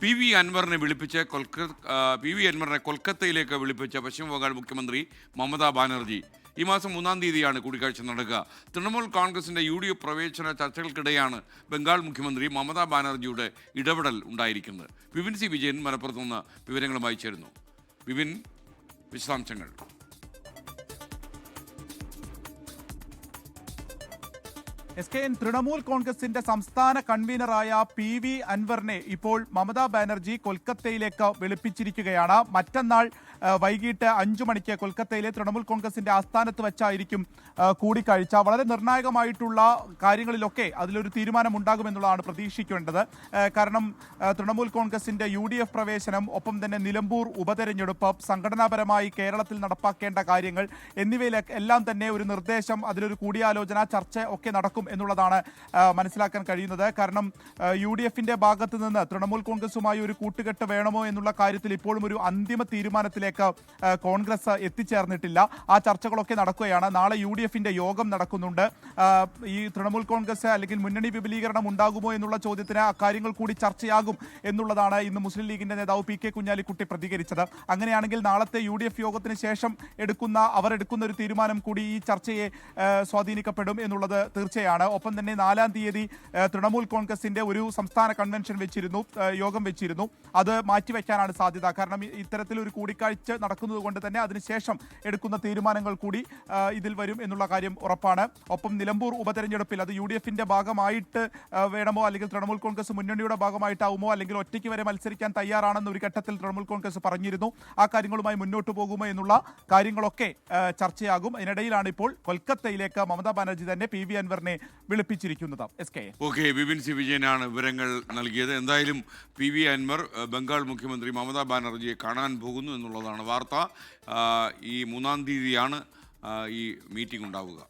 PV. അൻവറിനെ കൊൽക്കത്തയിലേക്ക് വിളിപ്പിച്ച പശ്ചിമബംഗാൾ മുഖ്യമന്ത്രി മമതാ ബാനർജി ഈ മാസം 3-ാം തീയതിയാണ് കൂടിക്കാഴ്ച നടക്കുക. തൃണമൂൽ കോൺഗ്രസിന്റെ UDF പ്രവേശന ചർച്ചകൾക്കിടെയാണ് ബംഗാൾ മുഖ്യമന്ത്രി മമതാ ബാനർജിയുടെ ഇടപെടൽ ഉണ്ടായിരിക്കുന്നത്. വിപിൻ സി വിജയൻ മലപ്പുറത്ത് നിന്ന് വിവരങ്ങളുമായി ചേരുന്നു. വിപിൻ, വിശദാംശങ്ങൾ. SKN തൃണമൂൽ കോൺഗ്രസിന്റെ സംസ്ഥാന കൺവീനറായ PV അൻവറിനെ ഇപ്പോൾ മമതാ ബാനർജി കൊൽക്കത്തയിലേക്ക് വിളിപ്പിച്ചിരിക്കുകയാണ്. മറ്റന്നാൾ വൈകിട്ട് 5 മണിക്ക് കൊൽക്കത്തയിലെ തൃണമൂൽ കോൺഗ്രസിന്റെ ആസ്ഥാനത്ത് വെച്ചായിരിക്കും കൂടിക്കാഴ്ച. വളരെ നിർണായകമായിട്ടുള്ള കാര്യങ്ങളിലൊക്കെ അതിലൊരു തീരുമാനമുണ്ടാകുമെന്നുള്ളതാണ് പ്രതീക്ഷിക്കേണ്ടത്. കാരണം തൃണമൂൽ കോൺഗ്രസിന്റെ UDF പ്രവേശനം, ഒപ്പം തന്നെ നിലമ്പൂർ ഉപതെരഞ്ഞെടുപ്പ്, സംഘടനാപരമായി കേരളത്തിൽ നടപ്പാക്കേണ്ട കാര്യങ്ങൾ എന്നിവയിലെല്ലാം തന്നെ ഒരു നിർദ്ദേശം, അതിലൊരു കൂടിയാലോചന, ചർച്ച ഒക്കെ നടക്കും എന്നുള്ളതാണ് മനസ്സിലാക്കാൻ കഴിയുന്നത്. കാരണം UDFന്റെ ഭാഗത്ത് നിന്ന് തൃണമൂൽ കോൺഗ്രസുമായി ഒരു കൂട്ടുകെട്ട് വേണമോ എന്നുള്ള കാര്യത്തിൽ ഇപ്പോഴും ഒരു അന്തിമ തീരുമാനത്തിലേക്ക് കോൺഗ്രസ് എത്തിച്ചേർന്നിട്ടില്ല. ആ ചർച്ചകളൊക്കെ നടക്കുകയാണ്. നാളെ UDFന്റെ യോഗം നടക്കുന്നുണ്ട്. ഈ തൃണമൂൽ കോൺഗ്രസ് അല്ലെങ്കിൽ മുന്നണി വിപുലീകരണം ഉണ്ടാകുമോ എന്നുള്ള ചോദ്യത്തിന് അക്കാര്യങ്ങൾ കൂടി ചർച്ചയാകും എന്നുള്ളതാണ് ഇന്ന് മുസ്ലിം ലീഗിന്റെ നേതാവ് PK കുഞ്ഞാലിക്കുട്ടി പ്രതികരിച്ചത്. അങ്ങനെയാണെങ്കിൽ നാളത്തെ UDF യോഗത്തിന് ശേഷം അവർ എടുക്കുന്ന ഒരു തീരുമാനം കൂടി ഈ ചർച്ചയെ സ്വാധീനിക്കപ്പെടും എന്നുള്ളത് തീർച്ചയാണ്. ഒപ്പം തന്നെ 4-ാം തീയതി തൃണമൂൽ കോൺഗ്രസിന്റെ ഒരു സംസ്ഥാന കൺവെൻഷൻ യോഗം വെച്ചിരുന്നു. അത് മാറ്റിവെക്കാനാണ് സാധ്യത. കാരണം ഇത്തരത്തിലൊരു കൂടിക്കാഴ്ച നടക്കുന്നത് കൊണ്ട് തന്നെ അതിനുശേഷം എടുക്കുന്ന തീരുമാനങ്ങൾ കൂടി ഇതിൽ വരും എന്നുള്ള കാര്യം ഉറപ്പാണ്. ഒപ്പം നിലമ്പൂർ ഉപതെരഞ്ഞെടുപ്പിൽ അത് UDFന്റെ ഭാഗമായിട്ട് വേണമോ, അല്ലെങ്കിൽ തൃണമൂൽ കോൺഗ്രസ് മുന്നണിയുടെ ഭാഗമായിട്ടാവുമോ, അല്ലെങ്കിൽ ഒറ്റയ്ക്ക് വരെ മത്സരിക്കാൻ തയ്യാറാണെന്ന് ഒരു ഘട്ടത്തിൽ തൃണമൂൽ കോൺഗ്രസ് പറഞ്ഞിരുന്നു. ആ കാര്യങ്ങളുമായി മുന്നോട്ട് പോകുമോ എന്നുള്ള കാര്യങ്ങളൊക്കെ ചർച്ചയാകും. അതിനിടയിലാണ് ഇപ്പോൾ കൊൽക്കത്തയിലേക്ക് മമതാ ബാനർജി തന്നെ PV അൻവറിനെ വിളിപ്പിച്ചിരിക്കുന്നത്. ഓക്കെ, വിപിൻ സി വിജയനാണ് വിവരങ്ങൾ നൽകിയത്. എന്തായാലും PV അൻവർ ബംഗാൾ മുഖ്യമന്ത്രി മമതാ ബാനർജിയെ കാണാൻ പോകുന്നു എന്നുള്ളതാണ് വാർത്ത. ഈ 3-ാം തീയതിയാണ് ഈ മീറ്റിംഗ് ഉണ്ടാവുക.